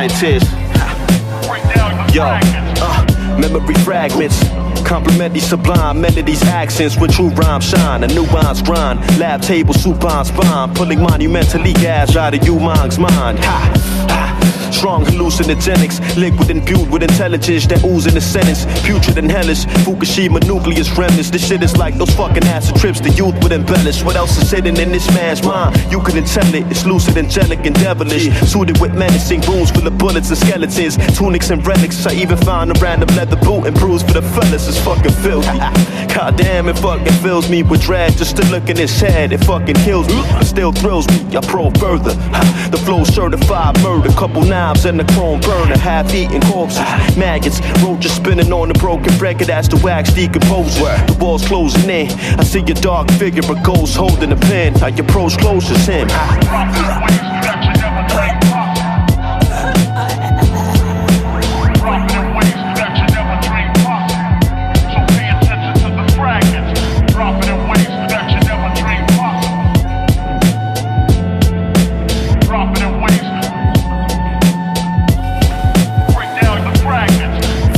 scientist. Yo, memory fragments. Complement these sublime melodies, accents with true rhymes shine. A nuance grind, lab table, supine spine, pulling monumentally gas out of uMaNg's mind. Ha, ha. Strong hallucinogenics, liquid imbued with intelligence that ooze in a sentence. Putrid and hellish, Fukushima nucleus remnants. This shit is like those fucking acid trips the youth would embellish. What else is hidden in this man's mind? You couldn't tell it, it's lucid, angelic, and devilish. Suited with menacing wounds full of bullets and skeletons, tunics and relics. I even found a random leather boot and bruise for the fellas. It's fucking filthy. God damn, it fucking fills me with dread just to look in his head. It fucking kills me, but still thrills me. I probe further. The flow certified murder, couple knives and a chrome burner, half-eaten corpses, maggots, roaches spinning on the broken record as the wax decomposes. The walls closing in. I see a dark figure, a ghost holding a pen. I approach close as him.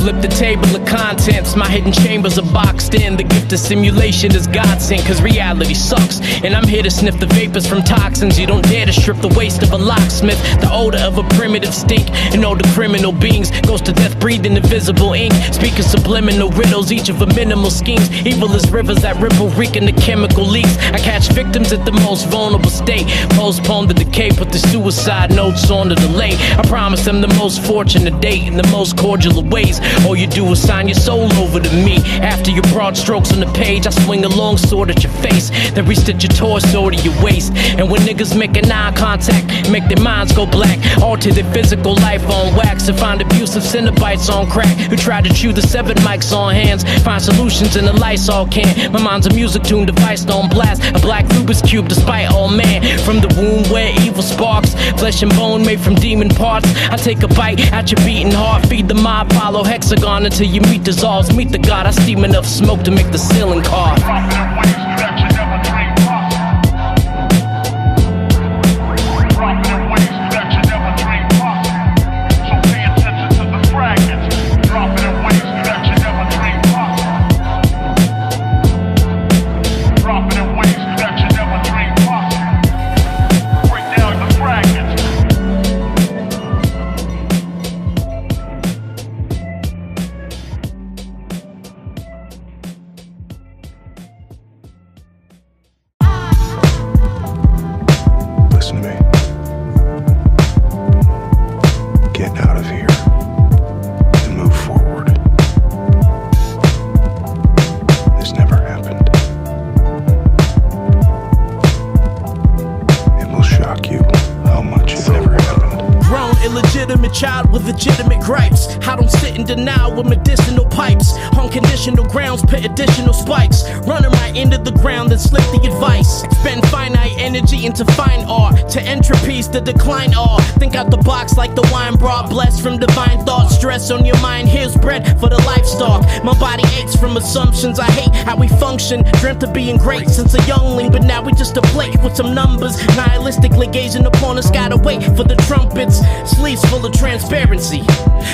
Flip the table of contents, my hidden chambers are boxed in. The gift of simulation is godsend, cause reality sucks. And I'm here to sniff the vapors from toxins. You don't dare to strip the waste of a locksmith. The odor of a primitive stink, and all the criminal beings goes to death breathing invisible ink. Speaking subliminal riddles, each of a minimal schemes. Evil as rivers that ripple, reeking the chemical leaks. I catch victims at the most vulnerable state. Postpone the decay, put the suicide notes on the delay. I promise them the most fortunate date in the most cordial of ways. All you do is sign your soul over to me. After your broad strokes on the page, I swing a long sword at your face, then restitch your torso to your waist. And when niggas make an eye contact, make their minds go black, alter their physical life on wax, and find abusive Cenobites on crack who try to chew the 7 mics on hands. Find solutions in the Lysol can. My mind's a music tune device on blast, a black Rubik's cube despite all man. From the womb where evil sparks, flesh and bone made from demon parts. I take a bite at your beating heart, feed the mob, follow hexagon until your meat dissolves. Meet the god, I steam enough smoke to make the ceiling cough. Child with legitimate gripes. I don't sit in denial with medicinal pipes. On conditional grounds, put additional spikes. Running right into the ground, then slip the advice. Expend finite energy into fine art. To entropies, the decline all. Think out the box like the wine brought. Blessed from divine thoughts. Stress on your mind, here's bread for the livestock. My body aches from assumptions. I hate how we function. Dreamt of being great since a youngling, but now we just a plate with some numbers. Nihilistically gazing upon us, gotta wait for the trumpets. Sleeves full of transparency.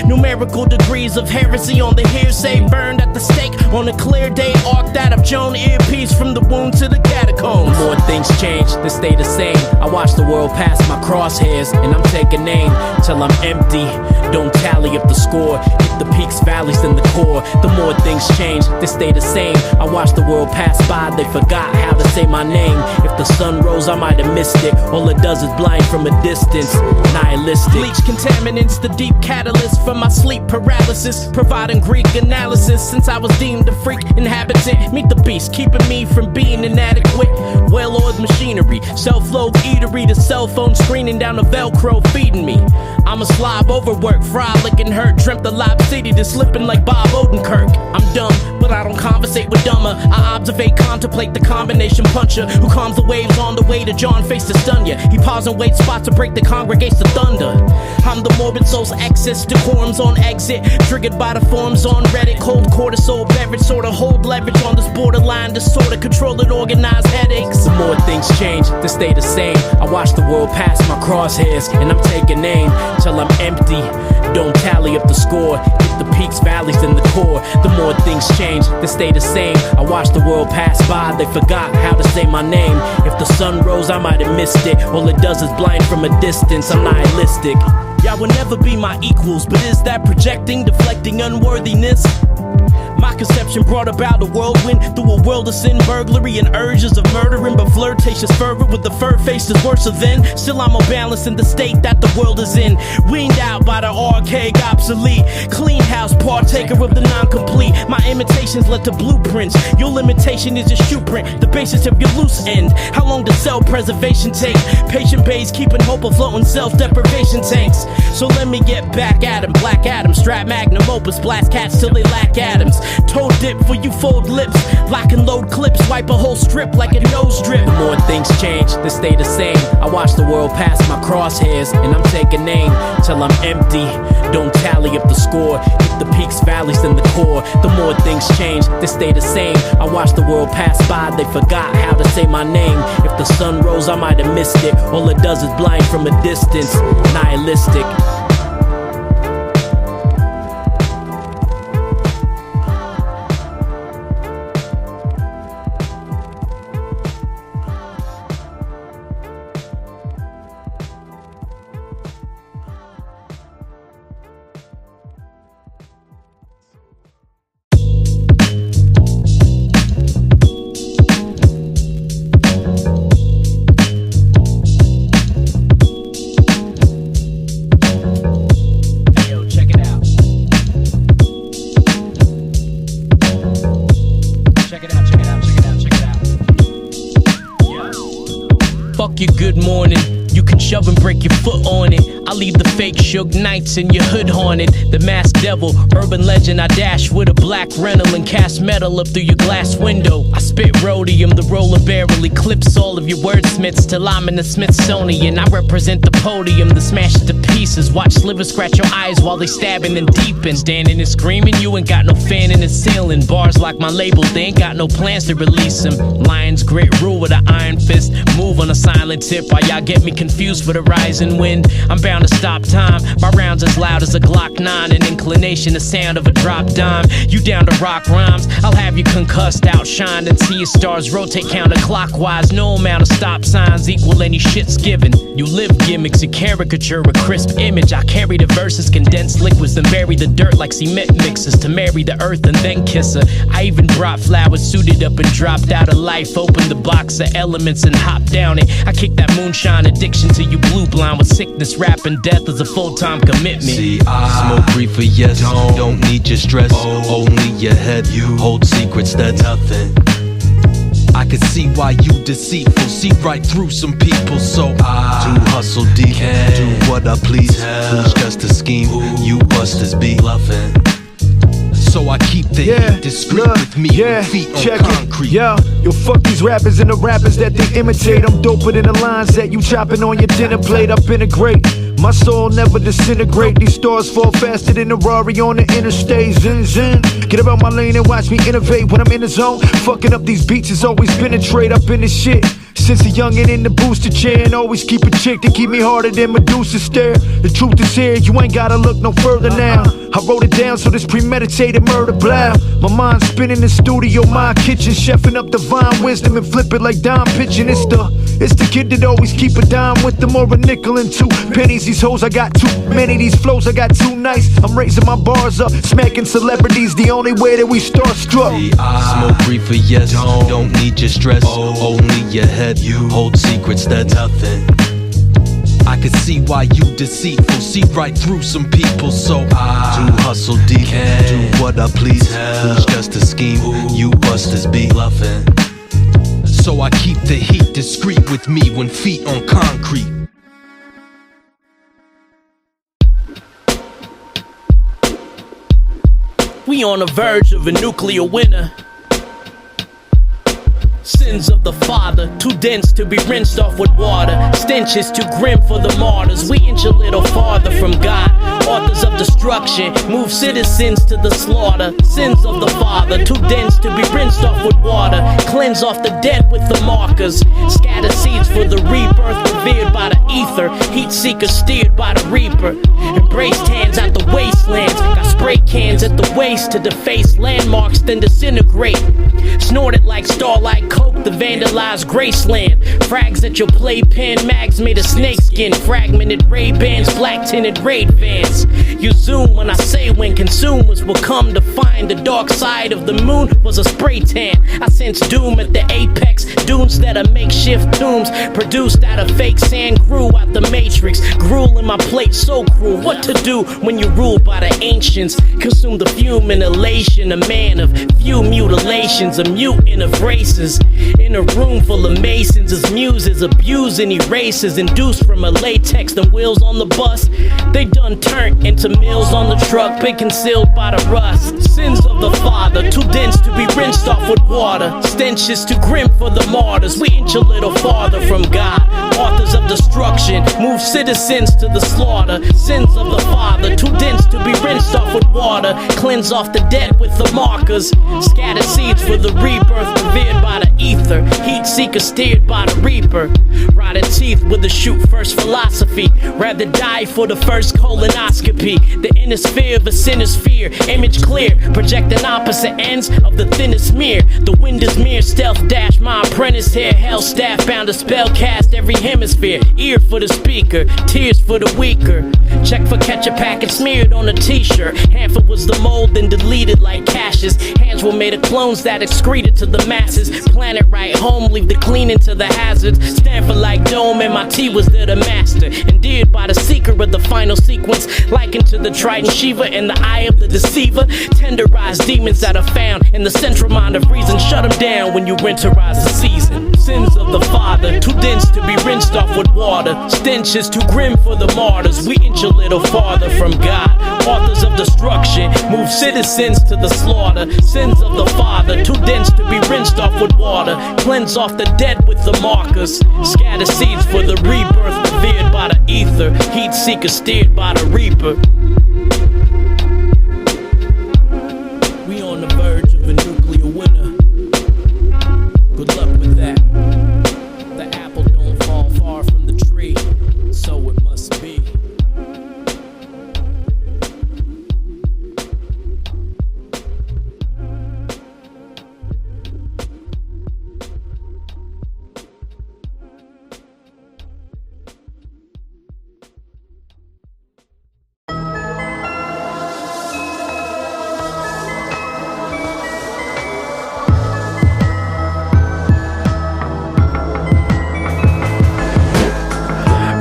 Numerical degrees of heresy on the hearsay. Burned at the stake on a clear day. Arc that of Joan earpiece from the womb to the catacombs. The more things change, they stay the same. I watch the world pass my crosshairs, and I'm taking aim till I'm empty. Don't tally up the score. Hit the peaks, valleys, then the core. The more things change, they stay the same. I watch the world pass by, they forgot how to say my name. If the sun rose, I might have missed it. All it does is blind from a distance. Nihilistic. Bleach contaminants, the deep catalyst for my sleep paralysis. Providing Greek analysis since I was deemed a freak inhabitant. Meet the beast, keeping me from being inadequate. Well-oiled machinery, self-loathed eatery. The cell phone screening down the Velcro feeding me. I'm a slob, overworked, frolic and hurt. Dreamt the Lob City to slipping like Bob Odenkirk. I'm dumb, but I don't conversate with dumber. I observate, contemplate the combination puncher who calms the waves on the way to John face to stun ya. He pause and wait spots to break the congregates to thunder. I'm the morbid soul's excess, decorums on exit. Triggered by the forums on Reddit. Cold cortisol beverage, sorta hold leverage on this borderline disorder. Controlling organized headaches. The more things change than stay the same. I watch the world pass my crosshairs, and I'm taking aim till I'm empty. Don't tally up the score, hit the peaks, valleys, and the core. The more things change than stay the same. I watch the world pass by, they forgot how to say my name. If the sun rose, I might have missed it. All it does is blind from a distance, I'm nihilistic. Y'all will never be my equals, but is that projecting, deflecting unworthiness? My conception brought about a whirlwind through a world of sin, burglary, and urges of murdering, but flirtatious fervor with the fur face is worse than. Still I'm unbalanced in the state that the world is in, weaned out by the archaic obsolete. Clean house, partaker of the non-complete. My imitations led to blueprints. Your limitation is your shoe print, the basis of your loose end. How long does self-preservation take? Patient bays keeping hope afloat in self-deprivation tanks. So let me get back at him. Black Adam, strap magnum opus, blast cats till they lack atoms. Toe dip for you fold lips, lock and load clips, wipe a whole strip like a nose drip. The more things change than stay the same. I watch the world pass my crosshairs, and I'm taking aim till I'm empty. Don't tally up the score, hit the peaks, valleys, and the core. The more things change than stay the same. I watch the world pass by, they forgot how to say my name. If the sun rose, I might have missed it. All it does is blind from a distance, nihilistic. You good morning, you can shove and break your foot on it. I leave the fake shook nights in your hood haunted. The masked devil, urban legend, I dash with a black rental and cast metal up through your glass window. I spit rhodium, the roller barrel eclipse all of your wordsmiths till I'm in the Smithsonian. I represent the podium, the smash it to pieces. Watch slivers scratch your eyes while they stabbing and deepen. Standing and screaming, you ain't got no fan in the ceiling. Bars like my label, they ain't got no plans to release them. Lions grit rule with an iron fist, move on a silent tip while y'all get me confused with a rising wind. I'm bound to stop time, my rounds as loud as a Glock 9, an inclination, the sound of a drop dime. You down to rock rhymes, I'll have you concussed, outshined, and see your stars rotate counterclockwise. No amount of stop signs equal any shit's given. You live gimmicks, you caricature a crisp image. I carry the verses, condensed liquids, then bury the dirt like cement mixes to marry the earth and then kiss her. I even brought flowers, suited up and dropped out of life. Opened the box of elements and hopped down it. I kick that moonshine addiction till you blue blind with sickness, rap, and death is a full-time commitment. See, I smoke reefer, yes, don't need your stress, only your head. You hold secrets, that's nothing. I can see why you deceitful, see right through some people. So I do hustle deep, do what I please. Who's just a scheme, you busters be bluffing. So I keep the heat discreet with me, with feet on concrete. Yo, fuck these rappers and the rappers that they imitate. I'm doper than the lines that you chopping on your dinner plate. Up in a grate, my soul never disintegrate. These stars fall faster than a Rari on the interstate. Zin zin, get about my lane and watch me innovate. When I'm in the zone, fucking up these beats has always been a trade. Up in this shit since a youngin' in the booster chair, and always keep a chick to keep me harder than Medusa stare. The truth is here, you ain't gotta look no further now. I wrote it down so this premeditated murder blow. My mind's spinning the studio, my kitchen, chefing up divine wisdom and flip it like dime pitching. It's the kid that always keep a dime with them, or a nickel and 2 pennies. These hoes, I got too many. These flows, I got too nice. I'm raising my bars up, smacking celebrities. The only way that we starstruck. See, I smoke reefer, yes, don't need your stress, only your head. You hold secrets, that's nothing. I can see why you deceitful, see right through some people. So I do hustle deep, do what I please. Who's just a scheme, you busters be bluffing. So I keep the heat discreet with me when feet on concrete. We on the verge of a nuclear winter. Sins of the father, too dense to be rinsed off with water. Stenches too grim for the martyrs. We inch a little farther from God. Authors of destruction, move citizens to the slaughter. Sins of the father, too dense to be rinsed off with water. Cleanse off the dead with the markers. Scatter seeds for the rebirth, revered by the ether. Heat seekers steered by the reaper. Embraced hands out the wastelands. Got spray cans at the waist to deface landmarks, then disintegrate. Snorted like starlight coke, the vandalized Graceland. Frags at your playpen, mags made of snakeskin. Fragmented Ray-Bans, black tinted raid vans. You zoom when I say when consumers will come to find the dark side of the moon was a spray tan. I sense doom at the apex, dunes that are makeshift tombs produced out of fake sand. Grew out the matrix, gruel in my plate so cruel. What to do when you rule by the ancients? Consume the fume and elation, a man of few mutilations, a mutant of races. In a room full of masons, his muses abuse and erases, induced from a latex and wheels on the bus. They done turned into mills on the truck, been concealed by the rust. Sins of the father, too dense to be rinsed off with water. Stenches too grim for the martyrs. We inch a little farther from God. Authors of destruction, move citizens to the slaughter. Sins of the father, too dense to be rinsed off with water. Cleanse off the dead with the markers. Scatter seeds for the rebirth, revered by the ether. Heat seeker steered by the reaper. Rotted teeth with a shoot first philosophy. Rather die for the first colonoscopy. The inner sphere of a sinner's fear. Image clear, projecting opposite ends of the thinnest mirror. The wind is mere stealth dash. My apprentice here, hell staff bound to spell cast every hemisphere. Ear for the speaker, tears for the weaker. Check for ketchup packet smeared on a t-shirt. Handful was the mold and deleted like caches. Hands were made of clones that excreted to the masses. Planet right home, leave the cleaning to the hazards. Stand for like dome, and my T was there the master. Endeared by the seeker of the final sequence. Likened to the Trident Shiva in the eye of the deceiver. Tenderized demons that are found in the central mind of reason. Shut them down when you winterize the season. Sins of the father, too dense to be rinsed off with water. Stenches too grim for the martyrs. We inch a little farther from God. Authors of destruction, move citizens to the slaughter. Sins of the father, too dense to be rinsed off with water. Cleanse off the dead with the markers. Scatter seeds for the rebirth, revered by the ether. Heat seeker steered by the reaper. We on the verge of a nuclear winter. Good luck with that. The apple don't fall far from the tree, so it must be.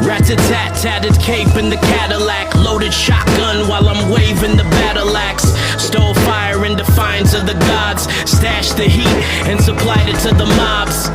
Rat-a-tat, tatted cape in the Cadillac. Loaded shotgun while I'm waving the battle axe. Stole fire in defiance of the gods. Stashed the heat and supplied it to the mobs.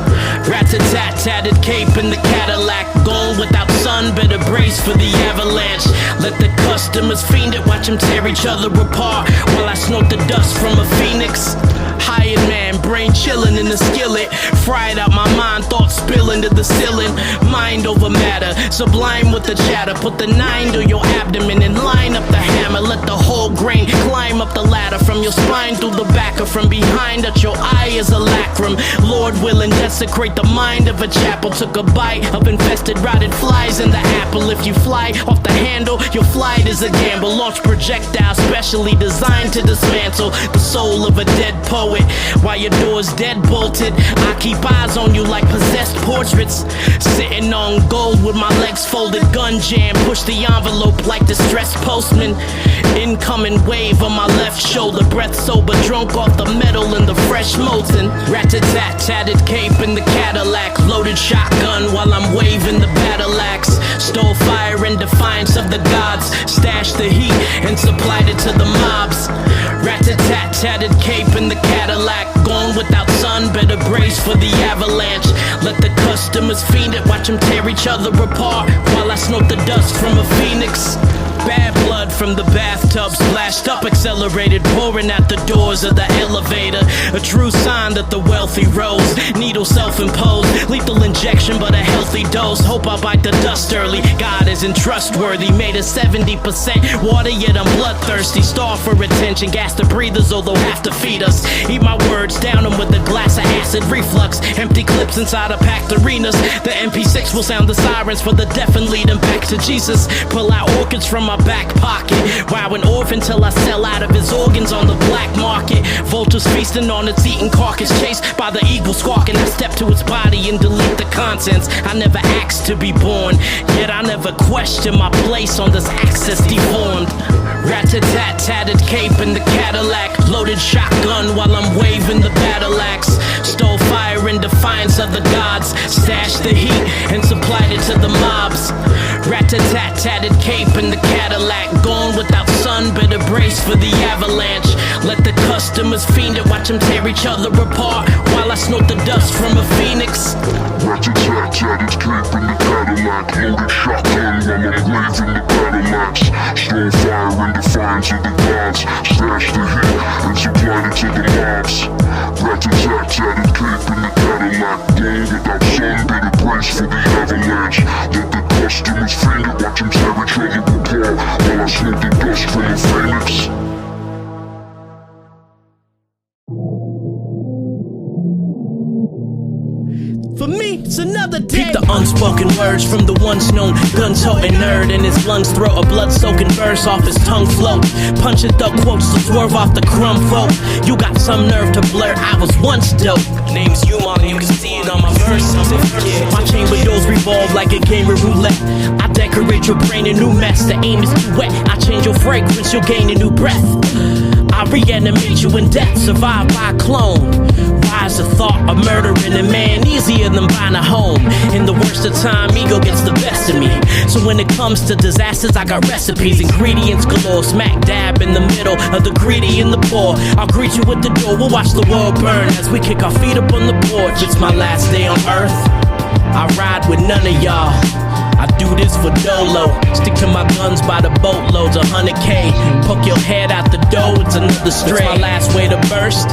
Rat-a-tat, tatted cape in the Cadillac. Gone without sun, better brace for the avalanche. Let the customers fiend it, watch them tear each other apart while I snort the dust from a phoenix. Hired man, brain chillin' in the skillet. Fried out my mind, thoughts spilling to the ceiling. Mind over matter, sublime with the chatter. Put the 9 to your abdomen and line up the hammer. Let the whole grain climb up the ladder. From your spine through the back or from behind at your eye is a lacrim. Lord willing, desecrate the mind of a chapel. Took a bite of infested rotted flies in the apple. If you fly off the handle, your flight is a gamble. Launch projectile specially designed to dismantle the soul of a dead poet. While your door's dead bolted, I keep eyes on you like possessed portraits. Sitting on gold with my legs folded, gun jam. Push the envelope like distressed postman. Incoming wave on my left shoulder. Breath sober, drunk off the metal and the fresh molten. Rat-a-tat, tatted cape in the Cadillac. Loaded shotgun while I'm waving the battle axe. Stole fire in defiance of the gods. Stashed the heat and supplied it to the mobs. Rat-a-tat, tatted cape in the Cadillac. Gone without sun, better brace for the avalanche. Let the customers fiend it, watch them tear each other apart while I snort the dust from a phoenix. Bad blood from the bathtub splashed up, accelerated, pouring out the doors of the elevator. A true sign that the wealthy rose. Needle self-imposed, lethal injection but a healthy dose. Hope I bite the dust early. God isn't trustworthy, made us 70% water, yet I'm bloodthirsty. Starve for attention, gas the breathers, although have to feed us. Eat my words, down them with a glass of acid reflux. Empty clips inside of packed arenas. The MP6 will sound the sirens for the deaf and lead them back to Jesus. Pull out orchids from my back pocket. Wow, an orphan till I sell out of his organs on the black market. Vultures feasting on its eaten carcass, chased by the eagle squawking. I step to its body and delete the contents. I never asked to be born, yet I never questioned my place on this axis deformed. Rat-a-tat, tatted cape in the Cadillac. Loaded shotgun while I'm waving the battle axe. Stole fire in defiance of the gods. Stashed the heat and supplied it to the mobs. Rat-a-tat, tatted cape in the Cadillac. Gone without sun, better brace for the avalanche. Let the customers fiend it, watch them tear each other apart while I snort the dust from a phoenix. Rat-a-tat, tatted cape in the Cadillac. Loaded shotgun while I'm waving the battle axe. Stole fire in defiance of the gods. Stashed the heat and supplied it to the mobs. Rat-a-tat, tatted cape in the Cadillac. Gone without sun, better brace for the avalanche. Let the customers fiend it, watch them tear each other apart while I snort the dust from a phoenix. For me, it's another day. Peep the unspoken words from the once known gun-toting nerd. In his lungs throw a blood-soaking verse off his tongue float. Punches the quotes to swerve off the crumb folk. You got some nerve to blurt, I was once dope. Name's uMaNg, you can see it on my verse certificate. My chamber doors revolve like a game of roulette. I decorate your brain a new mess, the aim is too wet. I change your fragrance, you'll gain a new breath. I reanimate you in death, survive by a clone. Rise the thought of murdering a man easier than buying a home. In the worst of time, ego gets the best of me. So when it comes to disasters, I got recipes, ingredients galore. Smack dab in the middle of the greedy and the poor. I'll greet you at the door, we'll watch the world burn as we kick our feet up on the porch. It's my last day on earth, I ride with none of y'all. I do this for dolo. Stick to my guns by the boatloads, 100K. Poke your head out the door, it's another stray. It's my last way to burst,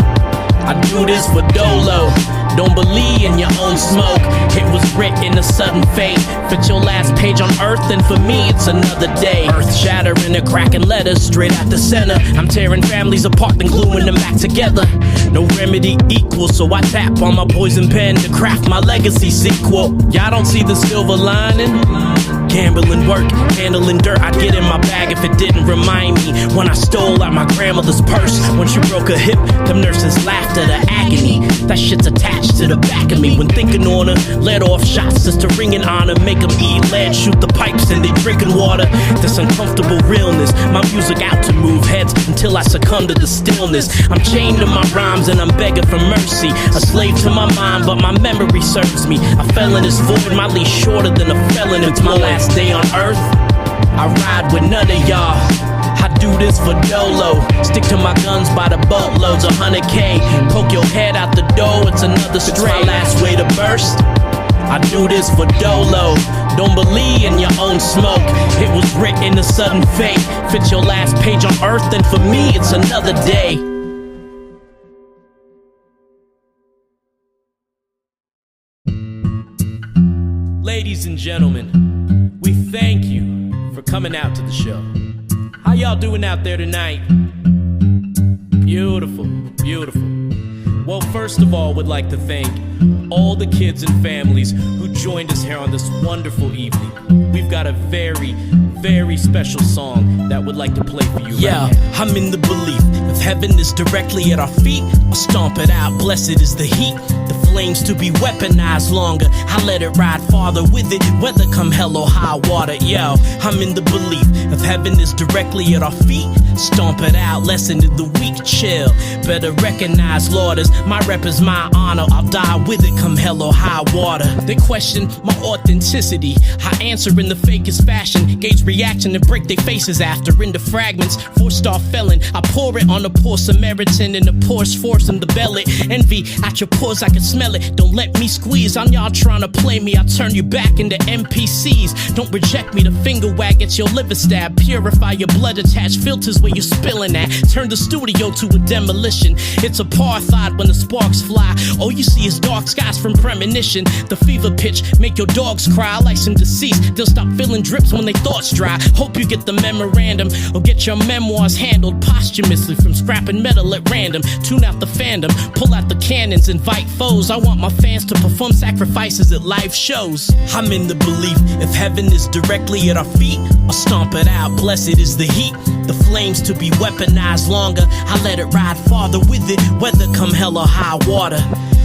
I do this for dolo. Don't believe in your own smoke. It was written a sudden fate. Fit your last page on earth, and for me it's another day. Earth shattering and cracking letters straight at the center. I'm tearing families apart and gluing them back together. No remedy equals, so I tap on my poison pen to craft my legacy sequel. Y'all don't see the silver lining? Gambling work, handling dirt, I'd get in my bag if it didn't remind me when I stole out my grandmother's purse. When she broke her hip, them nurses laughed at her agony. That shit's attached to the back of me when thinking on her. Let off shots just to ring in honor, make them eat lead, shoot the pipes and they drinking water. This uncomfortable realness, my music out to move heads until I succumb to the stillness. I'm chained to my rhymes and I'm begging for mercy. A slave to my mind, but my memory serves me. I fell in this void, my leash shorter than a felon. It's my last day on earth, I ride with none of y'all. I do this for dolo. Stick to my guns by the boatloads, 100K. Poke your head out the door, it's another stray. It's my last way to burst, I do this for dolo. Don't believe in your own smoke. It was written a sudden fate. Fit your last page on earth, and for me it's another day. Ladies and gentlemen, we thank you for coming out to the show. How y'all doing out there tonight? Beautiful, beautiful. Well, first of all, we'd like to thank all the kids and families who joined us here on this wonderful evening. We've got a very, very special song that we'd like to play for you. Yeah, right now. I'm in the belief if heaven is directly at our feet, I'll stomp it out. Blessed is the heat, the flames to be weaponized longer. I let it ride farther with it, whether come hell or high water. Yo, I'm in the belief if heaven is directly at our feet, stomp it out. Lesson to the weak, chill. Better recognize, Lord, as my rep is my honor. I'll die with it, come hell or high water. They question my authenticity. I answer in the fakest fashion. Gauge reaction and break their faces after into fragments. 4-star felon, I pour it on a poor Samaritan and the poor's force him to bell it. Envy at your pores, I can smell it. Don't let me squeeze on y'all trying to play me. I'll turn you back into NPCs. Don't reject me, the finger wag at your liver stab. Purify your blood, attach filters where you're spilling at. Turn the studio to a demolition. It's apartheid when the sparks fly. All you see is dark skies from premonition. The fever pitch make your dogs cry like some deceased. They'll stop feeling drips when they thoughts dry. Hope you get the memorandum or get your memoirs handled posthumously from scrapping metal at random. Tune out the fandom, pull out the cannons, invite foes. I want my fans to perform sacrifices at live shows. I'm in the belief if heaven is directly at our feet, I'll stomp it out. Blessed is the heat, the flames to be weaponized longer. I let it ride farther with it, whether come hell or high water.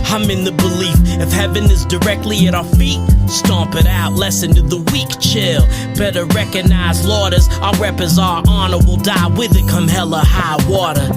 I'm in the belief if heaven is directly at our feet, stomp it out, lesson to the weak, chill. Better recognize lauders, our rep is our honor, we'll die with it come hell or high water.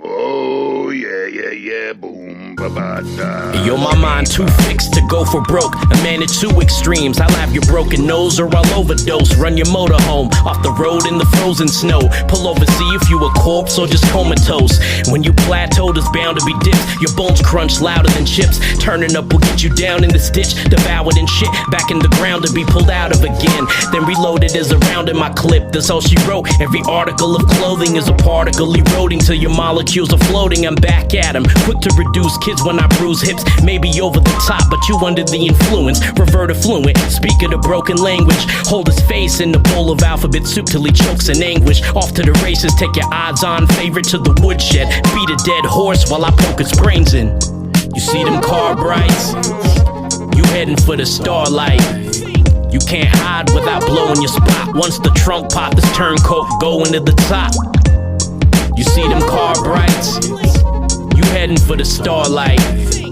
Oh, yeah, boom, ba-ba-da. Yo, my mind too fixed to go for broke. A man at two extremes. I'll have your broken nose or I'll overdose. Run your motor home off the road in the frozen snow. Pull over, see if you a corpse or just comatose. When you plateau, there's bound to be dips. Your bones crunch louder than chips. Turning up will get you down in this ditch. Devoured and shit back in the ground to be pulled out of again. Then reloaded as a round in my clip. That's all she wrote. Every article of clothing is a particle eroding till your molecules are floating. I'm back at 'em. Quick to reduce kids when I bruise hips. Maybe over the top, but you under the influence. Revert affluent, speak of the broken language. Hold his face in the bowl of alphabet soup till he chokes in anguish. Off to the races, take your odds-on favorite to the woodshed. Beat a dead horse while I poke its brains in. You see them car brights? You heading for the starlight. You can't hide without blowing your spot. Once the trunk pop, this turncoat going to the top. You see them car brights? You heading for the starlight.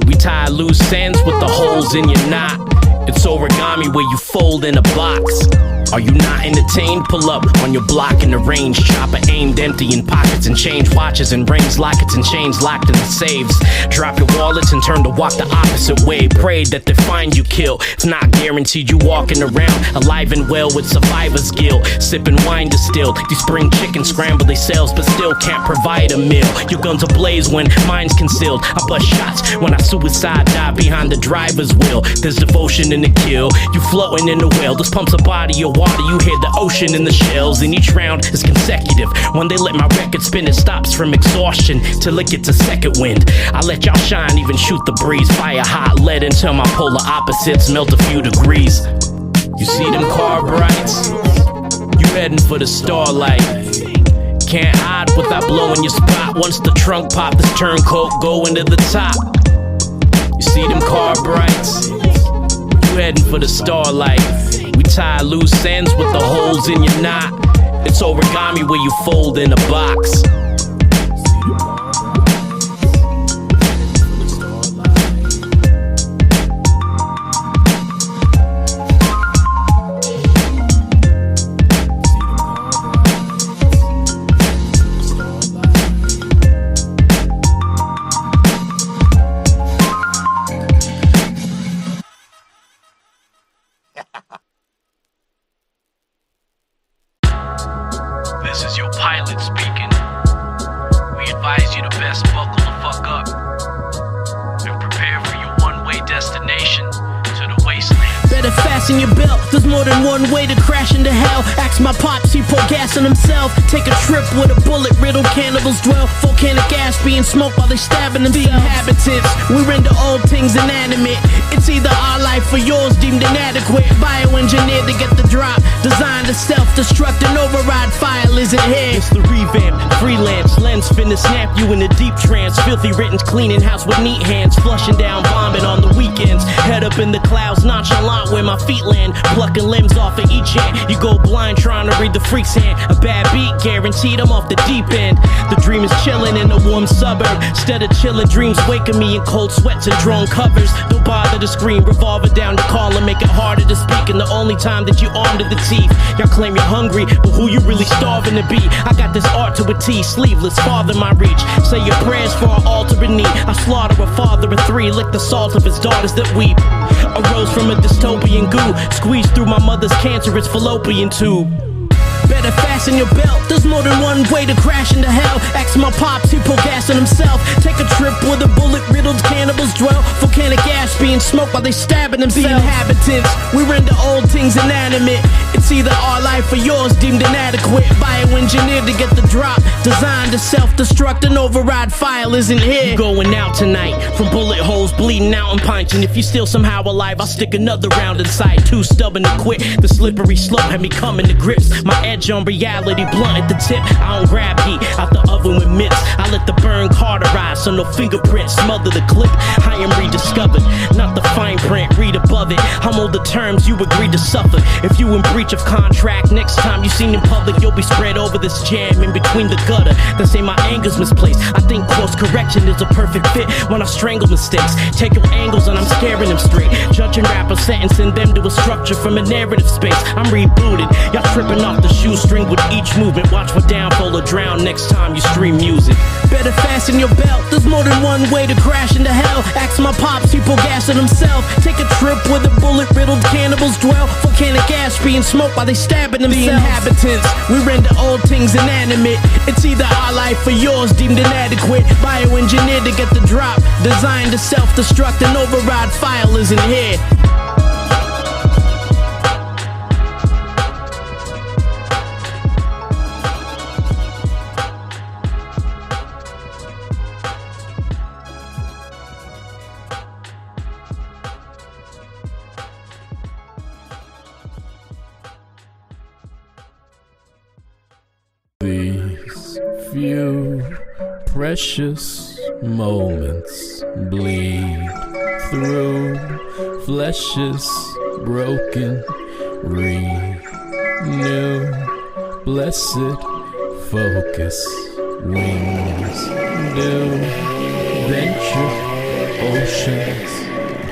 We tie loose ends with the holes in your knot. It's origami where you fold in a box. Are you not entertained? Pull up on your block in the range. Chopper aimed empty in pockets and change watches and rings, lockets and chains locked in the safes. Drop your wallets and turn to walk the opposite way. Pray that they find you killed. It's not guaranteed you walking around alive and well with survivor's guilt. Sipping wine distilled. These spring chickens scramble themselves but still can't provide a meal. Your guns ablaze when mine's concealed. I bust shots when I suicide dive behind the driver's wheel. There's devotion in the kill. You floating in the well. This pumps a body of water. You hear the ocean in the shells, and each round is consecutive. When they let my record spin, it stops from exhaustion till it gets a second wind. I let y'all shine, even shoot the breeze. Fire hot lead until my polar opposites melt a few degrees. You see them car brights? You heading for the starlight. Can't hide without blowing your spot. Once the trunk pop, this turncoat going to the top. You see them car brights? You heading for the starlight. We tie loose ends with the holes in your knot. It's origami where you fold in a box. This is your pilot speaking. We advise you to best buckle the fuck up and prepare for your one-way destination to the wasteland. Better fasten your belt, there's more than one way to crash into hell. Ask my pops, he pour gas on himself. Take a trip where the bullet-riddled cannibals dwell. Volcanic ash being smoked while they stabbing themselves. The inhabitants, we render all things inanimate. It's either our life or yours deemed inadequate. Bioengineered to get the drop. Designed to self-destruct and override. File isn't here. It's the revamp, freelance lens finna snap you in a deep trance. Filthy writtens cleaning house with neat hands. Flushing down, bombing on the weekends. Head up in the clouds, nonchalant where my feet feet land, plucking limbs off of each hand. You go blind trying to read the freak's hand. A bad beat, guaranteed I'm off the deep end. The dream is chilling in a warm suburb. Instead of chilling, dreams waking me in cold sweats and drawn covers. Don't bother to scream, revolver down the collar, make it harder to speak. And the only time that you armed to the teeth. Y'all claim you're hungry, but who you really starving to be? I got this art to a T, sleeveless, farther my reach. Say your prayers for our altar in need. I slaughter a father of three, lick the salt of his daughters that weep. Arose from a dystopian goo, squeezed through my mother's cancerous fallopian tube. Better fasten your belt, there's more than one way to crash into hell. Ask my pops, he pull gas on himself. Take a trip where the bullet-riddled cannibals dwell. Volcanic ash being smoked while they stabbing themselves. The inhabitants, we render old things inanimate. It's either our life or yours deemed inadequate. Bioengineered to get the drop, designed to self-destruct. An override file isn't here. You going out tonight, from bullet holes bleeding out and pints. And if you're still somehow alive, I'll stick another round inside. Too stubborn to quit, the slippery slope had me coming to grips. My edge on reality blunt at the tip. I don't grab heat out the oven with mitts. I let the burn cauterize so no fingerprints smother the clip. I am rediscovered, not the fine print, read above it. I'm on the terms you agreed to suffer. If you in breach of contract, next time you seen in public, you'll be spread over this jam in between the gutter. They say my anger's misplaced. I think course correction is a perfect fit when I strangle mistakes. Take your angles and I'm scaring them straight. Judging rappers, sentencing them to a structure from a narrative space. I'm rebooted, y'all tripping off the shoestring with each movement. Watch for downfall or drown next time you stream music. Better fasten your belt, there's more than one way to crash into hell. Ask my pops, he pull gas on himself. Take a trip where the bullet-riddled cannibals dwell. Volcanic ash being smoked while they stabbing themselves. The inhabitants, we render old things inanimate. It's either our life or yours deemed inadequate. Bioengineered to get the drop, designed to self-destruct. An override file isn't here. These few precious moments bleed through flesh's broken, renew, blessed focus, wings, new venture, oceans.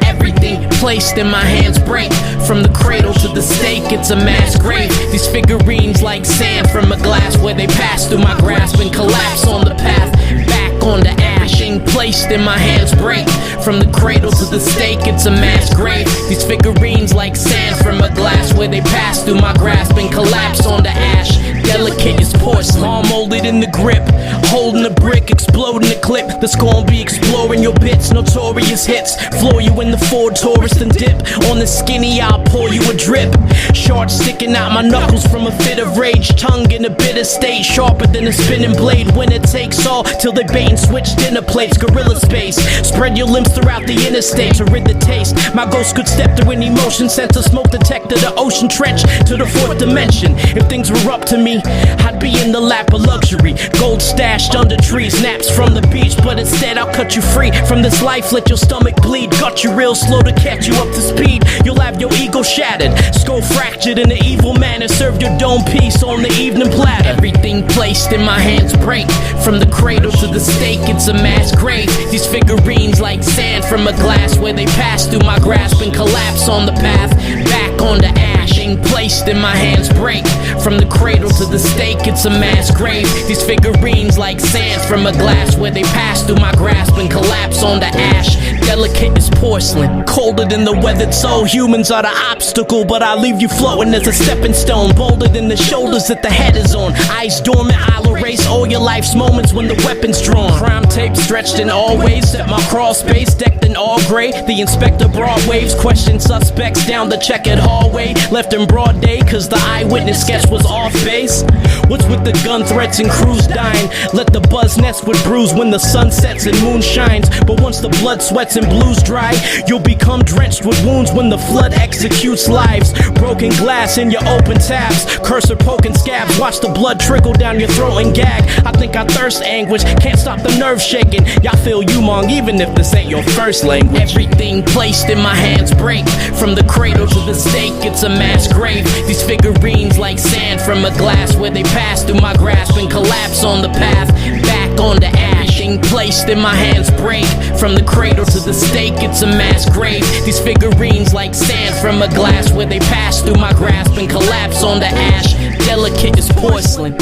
Everything placed in my hands break. From the cradle to the stake, it's a mass grave. These figurines like sand from a glass where they pass through my grasp and collapse on the path. Back on the ash, ain't placed in my hands break. From the cradle to the stake, it's a mass grave. These figurines like sand from a glass where they pass through my grasp and collapse on the ash. Delicate as porcelain, all molded in the grip. Holding a brick, exploding a clip that's gonna be exploring your bits. Notorious hits, floor you in the Ford Taurus and dip. On the skinny, I'll pour you a drip. Shards sticking out my knuckles from a fit of rage. Tongue in a bitter state, sharper than a spinning blade. When it takes all, till they bait and switch dinner plates. Gorilla space, spread your limbs throughout the interstate to rid the taste. My ghost could step through an emotion sensor, smoke detector, the ocean trench to the fourth dimension. If things were up to me, I'd be in the lap of luxury. Gold stashed under trees, naps from the beach. But instead I'll cut you free from this life, let your stomach bleed. Got you real slow to catch you up to speed. You'll have your ego shattered, skull fractured in an evil manner. Served your dome piece on the evening platter. Everything placed in my hands break. From the cradle to the stake, it's a mass grave. These figurines like sand from a glass where they pass through my grasp and collapse on the path. Back on the ash, ain't placed in my hands break. From the cradle to the stake, it's a mass grave. These figurines like sand from a glass where they pass through my grasp and collapse on the ash. Delicate as porcelain, colder than the weathered soul. Humans are the obstacle, but I leave you floating as a stepping stone. Bolder than the shoulders that the head is on. Eyes dormant, I'll erase all your life's moments when the weapon's drawn. Crime tape stretched in all ways, set my crawl space decked in all gray. The inspector broad waves, question suspects down the checkered hallway. Left in broad day, cause the eyewitness sketch was off base. What's with the gun threats and crews dying? Let the buzz nest with bruise when the sun sets and moon shines. But once the blood sweats and and blues dry. You'll become drenched with wounds when the flood executes lives. Broken glass in your open tabs, cursor poking scabs. Watch the blood trickle down your throat and gag. I think I thirst anguish, can't stop the nerves shaking. Y'all feel uMaNg even if this ain't your first language. Everything placed in my hands break, from the cradle to the stake, it's a mass grave. These figurines like sand from a glass, where they pass through my grasp and collapse on the path back onto ash. Everything placed in my hands break, from the cradle to the stake, it's a mass grave. These figurines like sand from a glass, where they pass through my grasp and collapse onto ash. Delicate as porcelain.